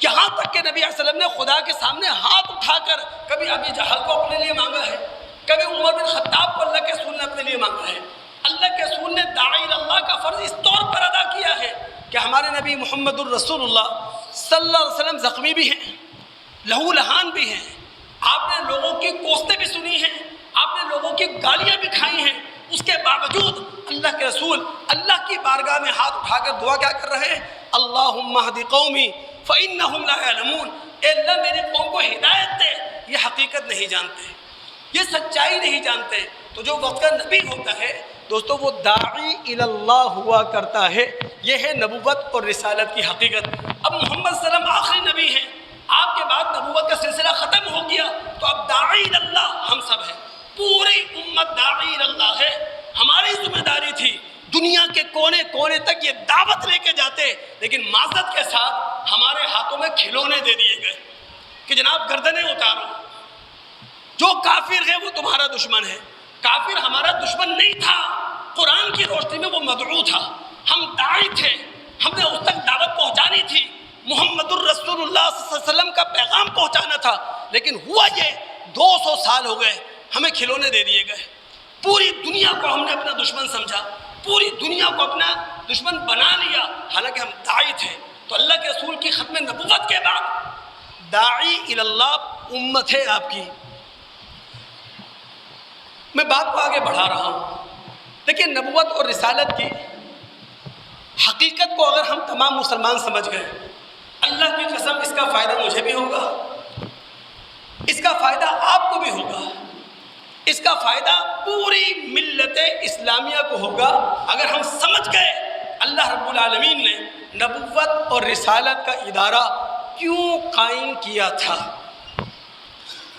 یہاں تک کہ نبی علیہ السلام نے خدا کے سامنے ہاتھ اٹھا کر کبھی ابی جہل کو اپنے لیے مانگا ہے، کبھی عمر بن خطاب کو اللہ کے رسول نے اپنے لیے مانگا ہے۔ اللہ کے رسول نے داعی اللہ کا فرض اس طور پر ادا کیا ہے کہ ہمارے نبی محمد الرسول اللہ صلی اللہ علیہ وسلم زخمی بھی ہیں، لہو لہان بھی ہیں، آپ نے لوگوں کی کوستیں بھی سنی ہیں، آپ نے لوگوں کی گالیاں بھی کھائی ہیں، اس کے باوجود اللہ کے رسول اللہ کی بارگاہ میں ہاتھ اٹھا کر دعا کیا کر رہے ہیں؟ اللہم اہد قومی فإنہم لا یعلمون، اے اللہ میری قوم کو ہدایت دے، یہ حقیقت نہیں جانتے، یہ سچائی نہیں جانتے۔ تو جو وقت کا نبی ہوتا ہے دوستو وہ داعی اللہ ہوا کرتا ہے، یہ ہے نبوت اور رسالت کی حقیقت۔ اب محمد صلی اللہ علیہ وسلم آخری نبی ہیں، آپ کے بعد نبوت کا سلسلہ ختم ہو گیا، تو اب داعی اللہ ہم سب ہیں، پوری امت داعی اللہ ہے۔ ہماری ذمہ داری تھی دنیا کے کونے کونے تک یہ دعوت لے کے جاتے، لیکن معذرت کے ساتھ ہمارے ہاتھوں میں کھلونے دے دیے گئے کہ جناب گردنیں اتارو، جو کافر ہے وہ تمہارا دشمن ہے۔ کافر ہمارا دشمن نہیں تھا، قرآن کی روشنی میں وہ مدعو تھا، ہم داعی تھے، ہم نے اس تک دعوت پہنچانی تھی، محمد الرسول اللہ صلی اللہ علیہ وسلم کا پیغام پہنچانا تھا، لیکن ہوا یہ 200 سال ہو گئے ہمیں کھلونے دے دیے گئے، پوری دنیا کو ہم نے اپنا دشمن سمجھا، پوری دنیا کو اپنا دشمن بنا لیا، حالانکہ ہم داعی تھے۔ تو اللہ کے رسول کی ختم نبوت کے بعد داعی اللہ امت ہے آپ کی۔ میں بات کو آگے بڑھا رہا ہوں، دیکھیں نبوت اور رسالت کی حقیقت کو اگر ہم تمام مسلمان سمجھ گئے، اللہ کی قسم اس کا فائدہ مجھے بھی ہوگا، اس کا فائدہ آپ کو بھی ہوگا، اس کا فائدہ پوری ملت اسلامیہ کو ہوگا اگر ہم سمجھ گئے اللہ رب العالمین نے نبوت اور رسالت کا ادارہ کیوں قائم کیا تھا۔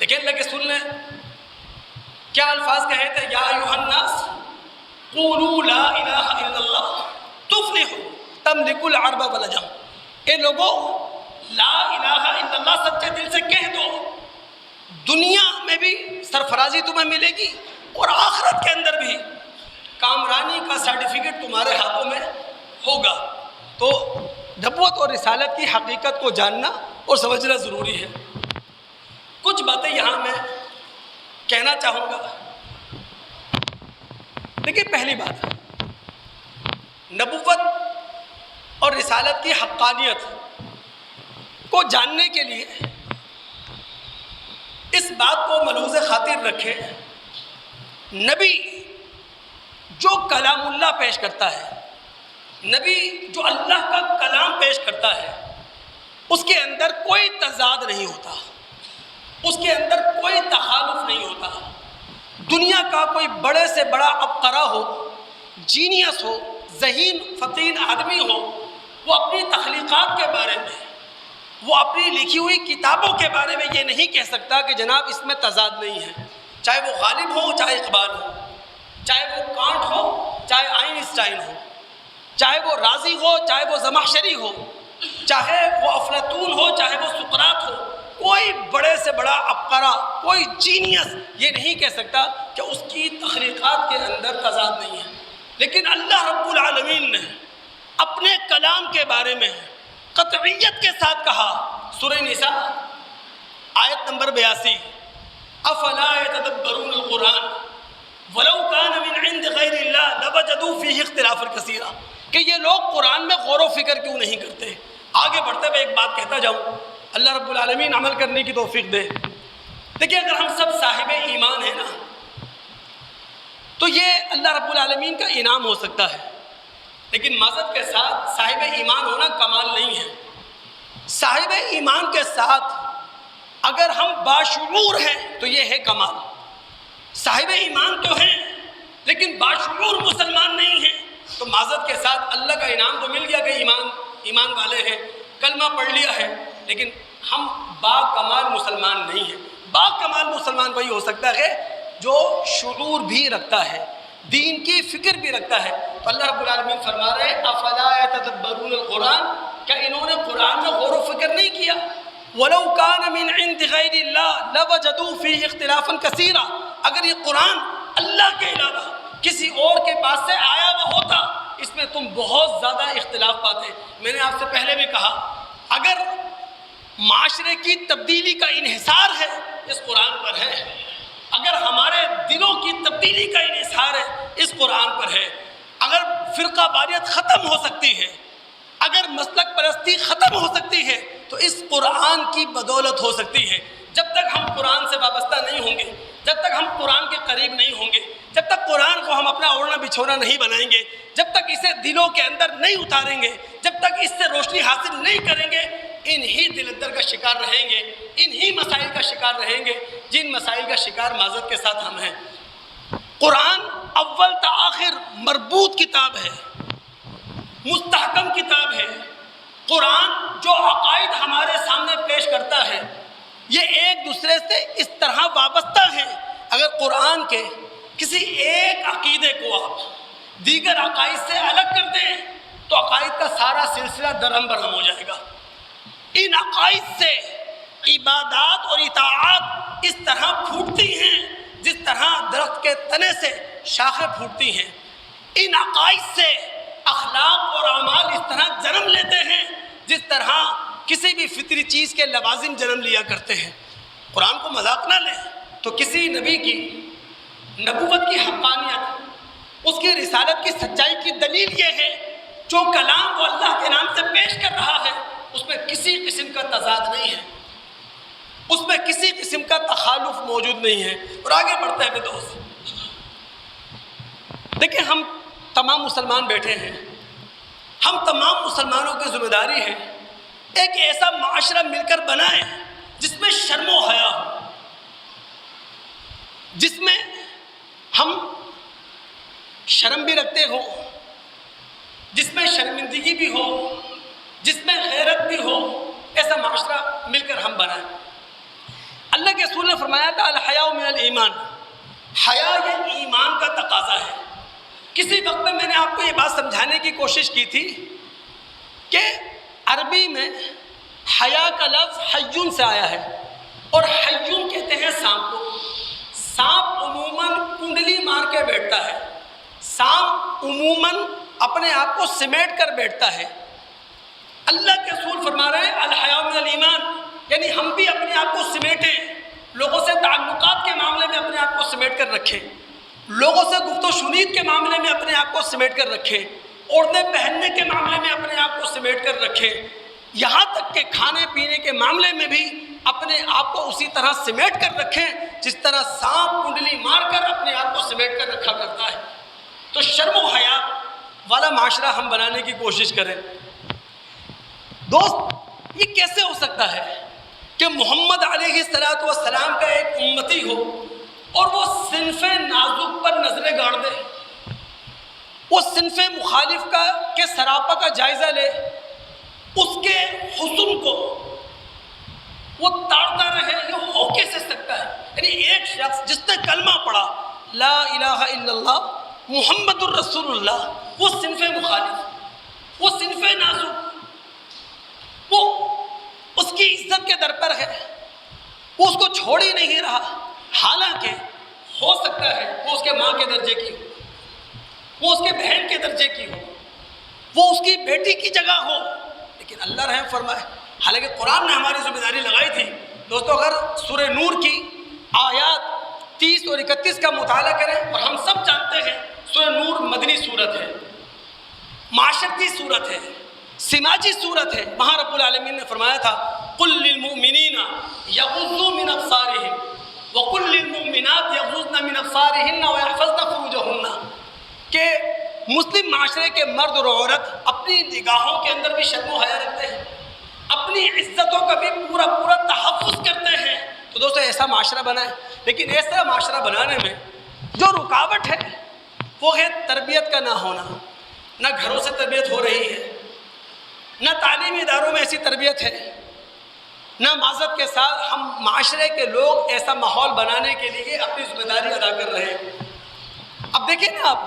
دیکھیں اللہ کے رسول نے کیا الفاظ کہے تھے؟ یا ایھا الناس قولوا لا الہ الا اللہ تفلحوا تملکوا العرب والعجم، اے لوگوں لا الہ الا اللہ سچے دل سے کہہ دو، دنیا میں بھی سرفرازی تمہیں ملے گی اور آخرت کے اندر بھی کامرانی کا سرٹیفکیٹ تمہارے ہاتھوں میں ہوگا۔ تو نبوت اور رسالت کی حقیقت کو جاننا اور سمجھنا ضروری ہے۔ کچھ باتیں یہاں میں کہنا چاہوں گا۔ دیکھیے پہلی بات، نبوت اور رسالت کی حقانیت کو جاننے کے لیے اس بات کو ملحوظ خاطر رکھیں، نبی جو کلام اللہ پیش کرتا ہے، نبی جو اللہ کا کلام پیش کرتا ہے، اس کے اندر کوئی تضاد نہیں ہوتا، اس کے اندر کوئی تخالف نہیں ہوتا۔ دنیا کا کوئی بڑے سے بڑا عبقرہ ہو، جینیس ہو، ذہین فطین آدمی ہو وہ اپنی تخلیقات کے بارے میں، وہ اپنی لکھی ہوئی کتابوں کے بارے میں یہ نہیں کہہ سکتا کہ جناب اس میں تضاد نہیں ہے، چاہے وہ غالب ہو چاہے اقبال ہو، چاہے وہ کانٹ ہو چاہے آئنسٹائن ہو، چاہے وہ رازی ہو چاہے وہ زمخشری ہو، چاہے وہ افلاطون ہو چاہے وہ سقراط ہو، کوئی بڑے سے بڑا عبقرہ، کوئی جینیس یہ نہیں کہہ سکتا کہ اس کی تخلیقات کے اندر تضاد نہیں ہے۔ لیکن اللہ رب العالمین نے اپنے کلام کے بارے میں قطعیت کے ساتھ کہا، سورہ نساء آیت نمبر 82، افلا يتدبرون القرآن ولو كان من عند غیر اللہ لوجدوا فیہ اختلافا کثیرا، کہ یہ لوگ قرآن میں غور و فکر کیوں نہیں کرتے۔ آگے بڑھتے ہوئے ایک بات کہتا جاؤں، اللہ رب العالمین عمل کرنے کی توفیق دے۔ دیکھیں اگر ہم سب صاحب ایمان ہیں نا تو یہ اللہ رب العالمین کا انعام ہو سکتا ہے، لیکن معذرت کے ساتھ صاحب ایمان ہونا کمال نہیں ہے۔ صاحب ایمان کے ساتھ اگر ہم باشعور ہیں تو یہ ہے کمال۔ صاحب ایمان تو ہیں لیکن باشعور مسلمان نہیں ہیں تو معذرت کے ساتھ اللہ کا انعام تو مل گیا کہ ایمان والے ہیں، کلمہ پڑھ لیا ہے، لیکن ہم با کمال مسلمان نہیں ہیں۔ با کمال مسلمان وہی ہو سکتا ہے جو شعور بھی رکھتا ہے، دین کی فکر بھی رکھتا ہے۔ تو اللہ رب العالمین فرما رہے ہیں افلا يتدبرون القرآن، کیا انہوں نے قرآن میں غور و فکر نہیں کیا؟ وَلَوْ كَانَ مِنْ عِنْدِ غَيْرِ اللَّهِ لَوَجَدُوا فِيهِ اخْتِلَافًا كَثِيرًا، اگر یہ قرآن اللہ کے علاوہ کسی اور کے پاس سے آیا ہوا ہوتا اس میں تم بہت زیادہ اختلاف پاتے۔ میں نے آپ سے پہلے بھی کہا اگر معاشرے کی تبدیلی کا انحصار ہے اس قرآن پر ہے، اگر ہمارے دلوں کی تبدیلی کا انحصار ہے اس قرآن پر ہے، اگر فرقہ واریت ختم ہو سکتی ہے، اگر مسلک پرستی ختم ہو سکتی ہے تو اس قرآن کی بدولت ہو سکتی ہے۔ جب تک ہم قرآن سے وابستہ نہیں ہوں گے، جب تک ہم قرآن کے قریب نہیں ہوں گے، جب تک قرآن کو ہم اپنا اوڑھنا بچھونا نہیں بنائیں گے، جب تک اسے دلوں کے اندر نہیں اتاریں گے، جب تک اس سے روشنی حاصل نہیں کریں گے، انہی دل اندر کا شکار رہیں گے، انہی مسائل کا شکار رہیں گے جن مسائل کا شکار معذرت کے ساتھ ہم ہیں۔ قرآن اول تا آخر مربوط کتاب ہے، مستحکم کتاب ہے۔ قرآن جو عقائد ہمارے سامنے پیش کرتا ہے یہ ایک دوسرے سے اس طرح وابستہ ہیں، اگر قرآن کے کسی ایک عقیدے کو آپ دیگر عقائد سے الگ کر دیں تو عقائد کا سارا سلسلہ درہم برہم ہو جائے گا۔ ان عقائد سے عبادات اور اطاعات اس طرح پھوٹتی ہیں جس طرح درخت کے تنے سے شاخیں پھوٹتی ہیں۔ ان عقائد سے اخلاق اور اعمال اس طرح جنم لیتے ہیں جس طرح کسی بھی فطری چیز کے لوازم جنم لیا کرتے ہیں۔ قرآن کو مذاق نہ لیں تو کسی نبی کی نبوت کی حقانیت، اس کی رسالت کی سچائی کی دلیل یہ ہے جو کلام وہ اللہ کے نام سے پیش کر رہا ہے اس میں کسی قسم کا تضاد نہیں ہے، اس میں کسی قسم کا تخالف موجود نہیں ہے۔ اور آگے بڑھتے ہیں دوست، دیکھیں ہم تمام مسلمان بیٹھے ہیں، ہم تمام مسلمانوں کی ذمہ داری ہے ایک ایسا معاشرہ مل کر بنائیں جس میں شرم و حیا ہو، جس میں ہم شرم بھی رکھتے ہوں، جس میں شرمندگی بھی ہو، جس میں غیرت بھی ہو، ایسا معاشرہ مل کر ہم بنائیں۔ اللہ کے رسول نے فرمایا تھا الحیاء من الایمان، حیا یہ ایمان کا تقاضا ہے۔ کسی وقت میں نے آپ کو یہ بات سمجھانے کی کوشش کی تھی کہ عربی میں حیا کا لفظ حیون سے آیا ہے، اور حیون کہتے ہیں سانپ کو۔ سانپ عموماً کنڈلی مار کے بیٹھتا ہے، سانپ عموماً اپنے آپ کو سمیٹ کر بیٹھتا ہے۔ اللہ کے رسول فرما رہے ہیں الحیاء من الایمان، یعنی ہم بھی اپنے آپ کو سمیٹیں، لوگوں سے تعلقات کے معاملے میں اپنے آپ کو سمیٹ کر رکھیں، لوگوں سے گفت و شنید کے معاملے میں اپنے آپ کو سمیٹ کر رکھیں، اوڑھنے پہننے کے معاملے میں اپنے آپ کو سمیٹ کر رکھیں، یہاں تک کہ کھانے پینے کے معاملے میں بھی اپنے آپ کو اسی طرح سمیٹ کر رکھیں جس طرح سانپ کنڈلی مار کر اپنے آپ کو سمیٹ کر رکھا کرتا ہے۔ تو شرم و حیا والا معاشرہ ہم بنانے کی کوشش کریں۔ دوست یہ کیسے ہو سکتا ہے کہ محمد علیہ السلام کا ایک امتی ہو اور وہ صنف نازک پر نظریں گاڑ دے، اس صنف مخالف کا کے سراپا کا جائزہ لے، اس کے حسن کو وہ تاڑتا رہے، یہ ہو کیسے سکتا ہے؟ یعنی ایک شخص جس نے کلمہ پڑھا لا الہ الا اللہ محمد الرسول اللہ، وہ صنف مخالف، وہ صنف نازک، وہ اس کی عزت کے در پر ہے، وہ اس کو چھوڑ ہی نہیں رہا، حالانکہ ہو سکتا ہے وہ اس کے ماں کے درجے کی ہو، وہ اس کے بہن کے درجے کی ہو، وہ اس کی بیٹی کی جگہ ہو، لیکن اللہ رحم فرمائے، حالانکہ قرآن نے ہماری ذمہ داری لگائی تھی۔ دوستو اگر سورہ نور کی آیات 30 اور 31 کا مطالعہ کریں، اور ہم سب جانتے ہیں سورہ نور مدنی صورت ہے، معاشرتی صورت ہے، سماجی صورت ہے، وہاں رب العالمین نے فرمایا تھا قُلْ لِلْمُؤْمِنِينَ يَغُضُّوا مِنْ أَبْصَارِهِمْ وَقُلْ لِلْمُؤْمِنَاتِ يَغْضُضْنَ مِنْ أَبْصَارِهِنَّ وَيَحْفَظْنَ فُرُوجَهُنَّ کہ مسلم معاشرے کے مرد اور عورت اپنی نگاہوں کے اندر بھی شرم و حیا رکھتے ہیں، اپنی عزتوں کا بھی پورا تحفظ کرتے ہیں۔ تو دوستو ایسا معاشرہ بنائیں، لیکن ایسا معاشرہ بنانے میں جو رکاوٹ ہے وہ ہے تربیت کا نہ ہونا، نہ گھروں سے تربیت ہو رہی ہے، نہ تعلیمی اداروں میں ایسی تربیت ہے، نہ معذرت کے ساتھ ہم معاشرے کے لوگ ایسا ماحول بنانے کے لیے اپنی ذمہ داری ادا کر رہے ہیں۔ اب دیکھیں نا، آپ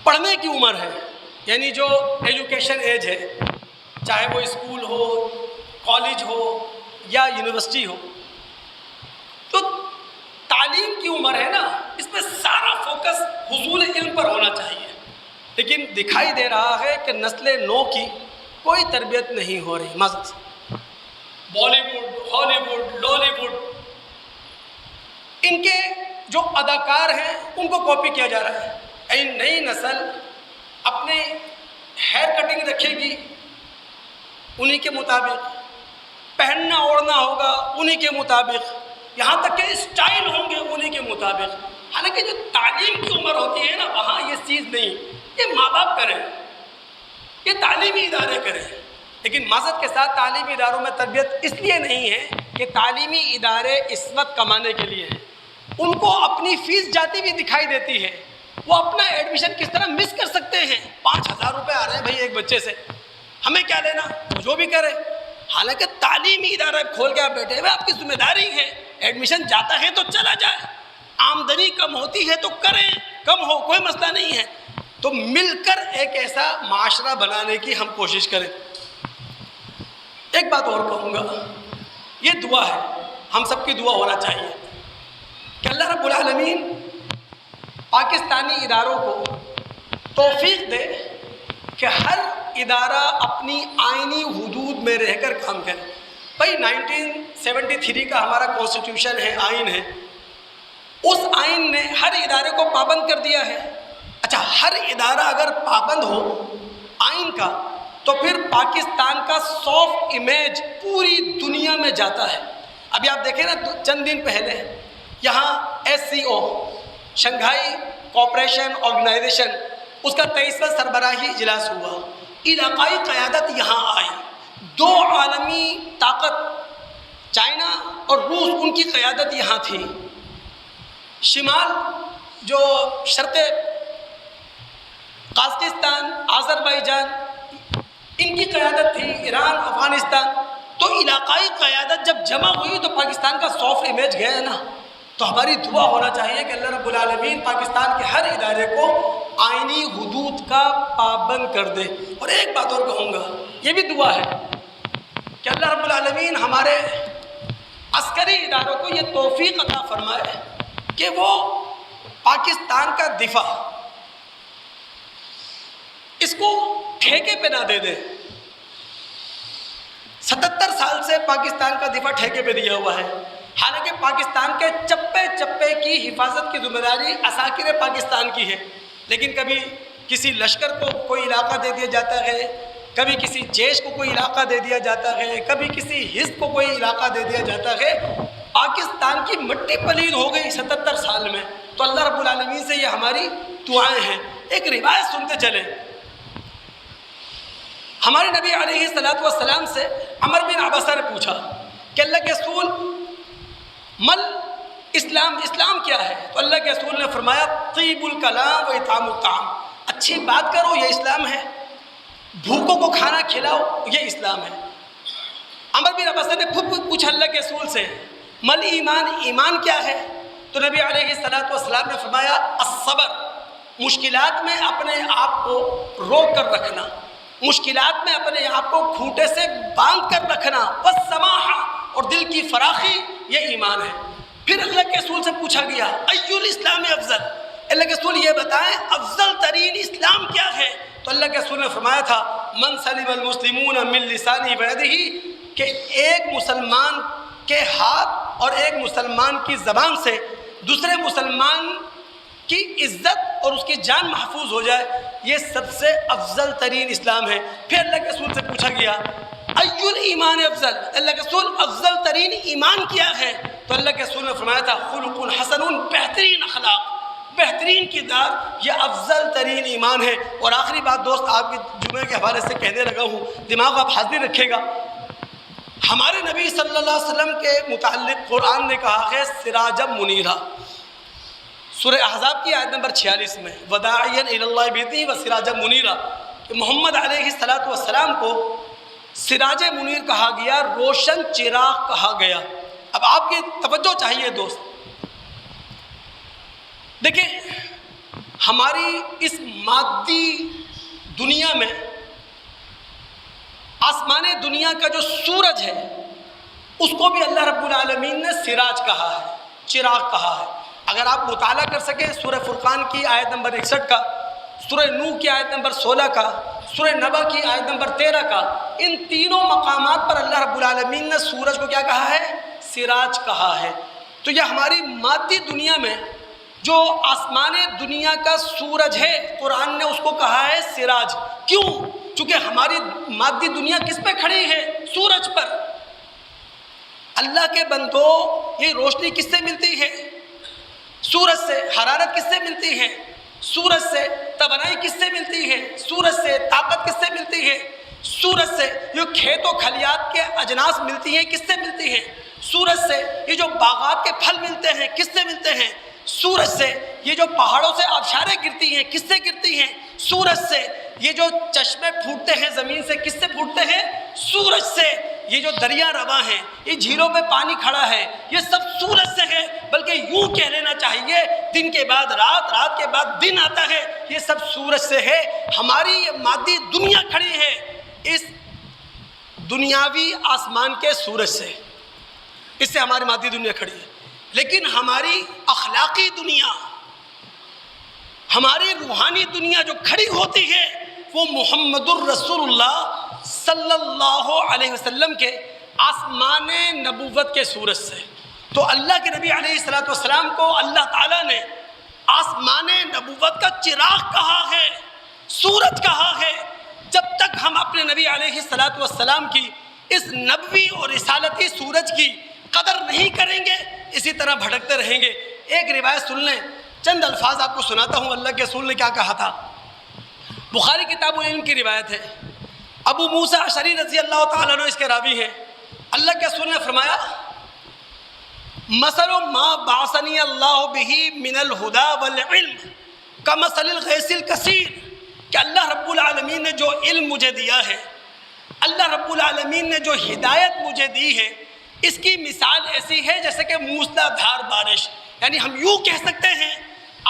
پڑھنے کی عمر ہے، یعنی جو ایجوکیشن ایج ہے، چاہے وہ اسکول ہو، کالج ہو یا یونیورسٹی ہو، تو تعلیم کی عمر ہے نا، اس میں سارا فوکس حصول علم پر ہونا چاہیے، لیکن دکھائی دے رہا ہے کہ نسل نو کی کوئی تربیت نہیں ہو رہی۔ مثلا بالی ووڈ، ہالی ووڈ، لالی ووڈ، ان کے جو اداکار ہیں ان کو کاپی کیا جا رہا ہے۔ نئی نسل اپنے ہیئر کٹنگ رکھے گی انہی کے مطابق، پہننا اوڑھنا ہوگا انہی کے مطابق، یہاں تک کہ اسٹائل ہوں گے انہی کے مطابق، حالانکہ جو تعلیم کی عمر ہوتی ہے نا، وہاں یہ چیز نہیں، یہ ماں باپ کریں، یہ تعلیمی ادارے کریں۔ لیکن معذرت کے ساتھ تعلیمی اداروں میں تربیت اس لیے نہیں ہے کہ تعلیمی ادارے اس وقت کمانے کے لیے ہیں، ان کو اپنی فیس جاتی بھی دکھائی دیتی ہے، وہ اپنا ایڈمیشن کس طرح مس کر سکتے ہیں۔ 5,000 روپے آ رہے ہیں بھائی ایک بچے سے، ہمیں کیا لینا، جو بھی کرے، حالانکہ تعلیمی ادارہ کھول کے آپ بیٹھے ہوئے، آپ کی ذمہ داری ہے، ایڈمیشن جاتا ہے تو چلا جائے، آمدنی کم ہوتی ہے تو کریں، کم ہو کوئی مسئلہ نہیں ہے، تو مل کر ایک ایسا معاشرہ بنانے کی ہم کوشش کریں۔ ایک بات اور کہوں گا، یہ دعا ہے، ہم سب کی دعا ہونا چاہیے کہ اللہ رب العالمین پاکستانی اداروں کو توفیق دے کہ ہر ادارہ اپنی آئینی حدود میں رہ کر کام کرے۔ بھائی 1973 کا ہمارا کانسٹیٹیوشن ہے، آئین ہے، اس آئین نے ہر ادارے کو پابند کر دیا ہے۔ اچھا، ہر ادارہ اگر پابند ہو آئین کا تو پھر پاکستان کا سافٹ امیج پوری دنیا میں جاتا ہے۔ ابھی آپ دیکھیں نا، چند دن پہلے یہاں SCO شنگھائی کوآپریشن آرگنائزیشن، اس کا 23واں سربراہی اجلاس ہوا، علاقائی قیادت یہاں آئی، 2 عالمی طاقت چائنا اور روس، ان کی قیادت یہاں تھی، شمال جو شرق قازقستان، آذربائیجان، ان کی قیادت تھی، ایران، افغانستان، تو علاقائی قیادت جب جمع ہوئی تو پاکستان کا سافٹ امیج گیا نا۔ تو ہماری دعا ہونا چاہیے کہ اللہ رب العالمین پاکستان کے ہر ادارے کو آئینی حدود کا پابند کر دے۔ اور ایک بات اور کہوں گا، یہ بھی دعا ہے کہ اللہ رب العالمین ہمارے عسکری اداروں کو یہ توفیق عطا فرمائے کہ وہ پاکستان کا دفاع اس کو ٹھیکے پہ نہ دے دے۔ 77 سال سے پاکستان کا دفاع ٹھیکے پہ دیا ہوا ہے، حالانکہ پاکستان کے چپے چپے کی حفاظت کی ذمہ داری عساکر پاکستان کی ہے، لیکن کبھی کسی لشکر کو کوئی علاقہ دے دیا جاتا ہے، کبھی کسی جیش کو کوئی علاقہ دے دیا جاتا ہے، کبھی کسی حزب کو کوئی علاقہ دے دیا جاتا ہے۔ پاکستان کی مٹی پلید ہو گئی 77 سال میں، تو اللہ رب العالمین سے یہ ہماری دعائیں ہیں۔ ایک روایت سنتے چلیں، ہمارے نبی علیہ السلام سے عمر بن عبسہ نے پوچھا کہ اللہ کے رسول مل اسلام کیا ہے؟ تو اللہ کے رسول نے فرمایا طیب الکلام و اطعام الطعام، اچھی بات کرو یہ اسلام ہے، بھوکوں کو کھانا کھلاؤ یہ اسلام ہے۔ عمر بن عباسہ نے پوچھا اللہ کے رسول سے مل ایمان، ایمان کیا ہے؟ تو نبی علیہ السلام نے فرمایا الصبر، مشکلات میں اپنے آپ کو روک کر رکھنا، مشکلات میں اپنے آپ کو کھوٹے سے باندھ کر رکھنا، والسماحہ، اور دل کی فراخی، یہ ایمان ہے۔ پھر اللہ کے رسول سے پوچھا گیا ای الاسلام افضل، اللہ کے رسول یہ بتائیں افضل ترین اسلام کیا ہے؟ تو اللہ کے رسول نے فرمایا تھا من سلم المسلمون من لسانہ ویدہ، کہ ایک مسلمان کے ہاتھ اور ایک مسلمان کی زبان سے دوسرے مسلمان کی عزت اور اس کی جان محفوظ ہو جائے، یہ سب سے افضل ترین اسلام ہے۔ پھر اللہ کے رسول سے پوچھا گیا ای الایمان افضل، اللہ کے رسول افضل ترین ایمان کیا ہے؟ تو اللہ کے رسول نے فرمایا تھا خلق حسن، بہترین اخلاق، بہترین کردار، یہ افضل ترین ایمان ہے۔ اور آخری بات دوست آپ کے جمعے کے حوالے سے کہنے لگا ہوں، دماغ آپ حاضر رکھے گا، ہمارے نبی صلی اللہ علیہ وسلم کے متعلق قرآن نے کہا ہے سراجا منیرا، سورہ احزاب کی آیت نمبر 46 میں وداعیا الی اللہ بإذنہ وسراجا منیرا، کہ محمد علیہ السلام کو سراج منیر کہا گیا، روشن چراغ کہا گیا۔ اب آپ کی توجہ چاہیے دوست، دیکھیں ہماری اس مادی دنیا میں آسمان دنیا کا جو سورج ہے اس کو بھی اللہ رب العالمین نے سراج کہا ہے، چراغ کہا ہے۔ اگر آپ مطالعہ کر سکیں سورہ فرقان کی آیت نمبر 61 کا، سورہ نوح کی آیت نمبر 16 کا، سورہ نبا کی آیت نمبر 13 کا، ان تینوں مقامات پر اللہ رب العالمین نے سورج کو کیا کہا ہے؟ سراج کہا ہے۔ تو یہ ہماری مادی دنیا میں جو آسمان دنیا کا سورج ہے قرآن نے اس کو کہا ہے سراج۔ کیوں؟ چونکہ ہماری مادی دنیا کس پہ کھڑی ہے؟ سورج پر۔ اللہ کے بندو یہ روشنی کس سے ملتی ہے؟ سورج سے۔ حرارت کس سے ملتی ہے؟ سورج سے۔ توانائی کس سے ملتی ہے؟ سورج سے۔ طاقت کس سے ملتی ہے؟ سورج سے۔ یہ کھیت و کھلیات کے اجناس ملتی ہیں کس سے ملتی ہیں؟ سورج سے۔ یہ جو باغات کے پھل ملتے ہیں کس سے ملتے ہیں؟ سورج سے۔ یہ جو پہاڑوں سے آبشاریں گرتی ہیں کس سے گرتی ہیں؟ سورج سے۔ یہ جو چشمے پھوٹتے ہیں زمین سے کس سے پھوٹتے ہیں؟ سورج سے۔ یہ جو دریا رواں ہیں، یہ جھیلوں پہ پانی کھڑا ہے، یہ سب سورج سے ہے۔ بلکہ یوں کہہ لینا چاہیے دن کے بعد رات، رات کے بعد دن آتا ہے، یہ سب سورج سے ہے۔ ہماری یہ مادی دنیا کھڑی ہے اس دنیاوی آسمان کے سورج سے، اس سے ہماری مادی دنیا کھڑی ہے۔ لیکن ہماری اخلاقی دنیا، ہماری روحانی دنیا جو کھڑی ہوتی ہے وہ محمد الرسول اللہ صلی اللہ علیہ وسلم کے آسمان نبوت کے سورج سے۔ تو اللہ کے نبی علیہ السلام کو اللہ تعالیٰ نے آسمان نبوت کا چراغ کہا ہے، سورج کہا ہے۔ جب تک ہم اپنے نبی علیہ السلام کی اس نبوی اور رسالتی سورج کی قدر نہیں کریں گے اسی طرح بھٹکتے رہیں گے۔ ایک روایت سن لیں، چند الفاظ آپ کو سناتا ہوں اللہ کے رسول نے کیا کہا تھا۔ بخاری کتاب العلم کی روایت ہے، ابو موسیٰ اشعری رضی اللہ تعالیٰ عنہ اس کے راوی ہیں۔ اللہ کے رسول نے فرمایا مثل ما بعثنی اللہ بہ من الہدی والعلم کمثل الغیث الکثیر، کہ اللہ رب العالمین نے جو علم مجھے دیا ہے، اللہ رب العالمین نے جو ہدایت مجھے دی ہے، اس کی مثال ایسی ہے جیسے کہ موسلا دھار بارش۔ یعنی ہم یوں کہہ سکتے ہیں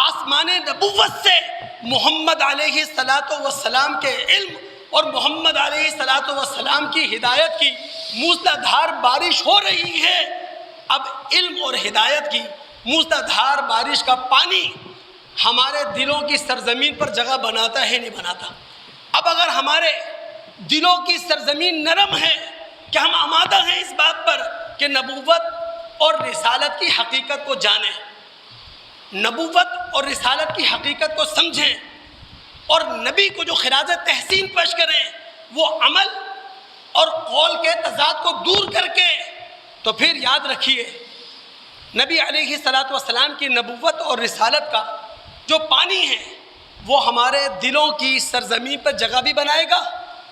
آسمان نبوت سے محمد علیہ السلام کے علم اور محمد علیہ السلام کی ہدایت کی موسلا دھار بارش ہو رہی ہے۔ اب علم اور ہدایت کی موسلا دھار بارش کا پانی ہمارے دلوں کی سرزمین پر جگہ بناتا ہے نہیں بناتا؟ اب اگر ہمارے دلوں کی سرزمین نرم ہے کہ ہم آمادہ ہیں اس بات پر کہ نبوت اور رسالت کی حقیقت کو جانیں، نبوت اور رسالت کی حقیقت کو سمجھیں، اور نبی کو جو خراج تحسین پیش کریں وہ عمل اور قول کے تضاد کو دور کر کے، تو پھر یاد رکھیے نبی علیہ السلام کی نبوت اور رسالت کا جو پانی ہے وہ ہمارے دلوں کی سرزمین پر جگہ بھی بنائے گا،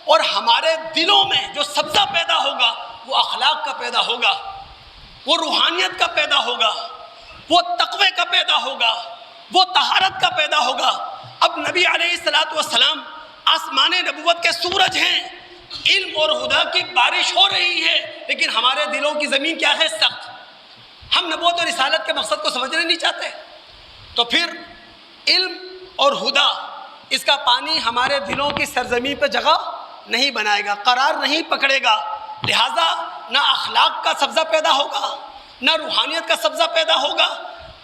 اور ہمارے دلوں میں جو سبزہ پیدا ہوگا وہ اخلاق کا پیدا ہوگا، وہ روحانیت کا پیدا ہوگا، وہ تقوی کا پیدا ہوگا، وہ طہارت کا پیدا ہوگا۔ اب نبی علیہ الصلوۃ والسلام آسمان نبوت کے سورج ہیں، علم اور ہدا کی بارش ہو رہی ہے، لیکن ہمارے دلوں کی زمین کیا ہے؟ سخت۔ ہم نبوت اور رسالت کے مقصد کو سمجھنا نہیں چاہتے، تو پھر علم اور ہدا اس کا پانی ہمارے دلوں کی سرزمین پہ جگہ نہیں بنائے گا، قرار نہیں پکڑے گا۔ لہٰذا نہ اخلاق کا سبزہ پیدا ہوگا، نہ روحانیت کا سبزہ پیدا ہوگا،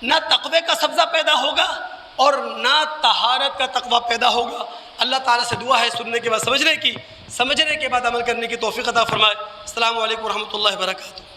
نہ تقوی کا سبزہ پیدا ہوگا، اور نہ طہارت کا تقوی پیدا ہوگا۔ اللہ تعالیٰ سے دعا ہے سننے کے بعد سمجھنے کی، سمجھنے کے بعد عمل کرنے کی توفیق عطا فرمائے۔ السلام علیکم ورحمۃ اللہ وبرکاتہ۔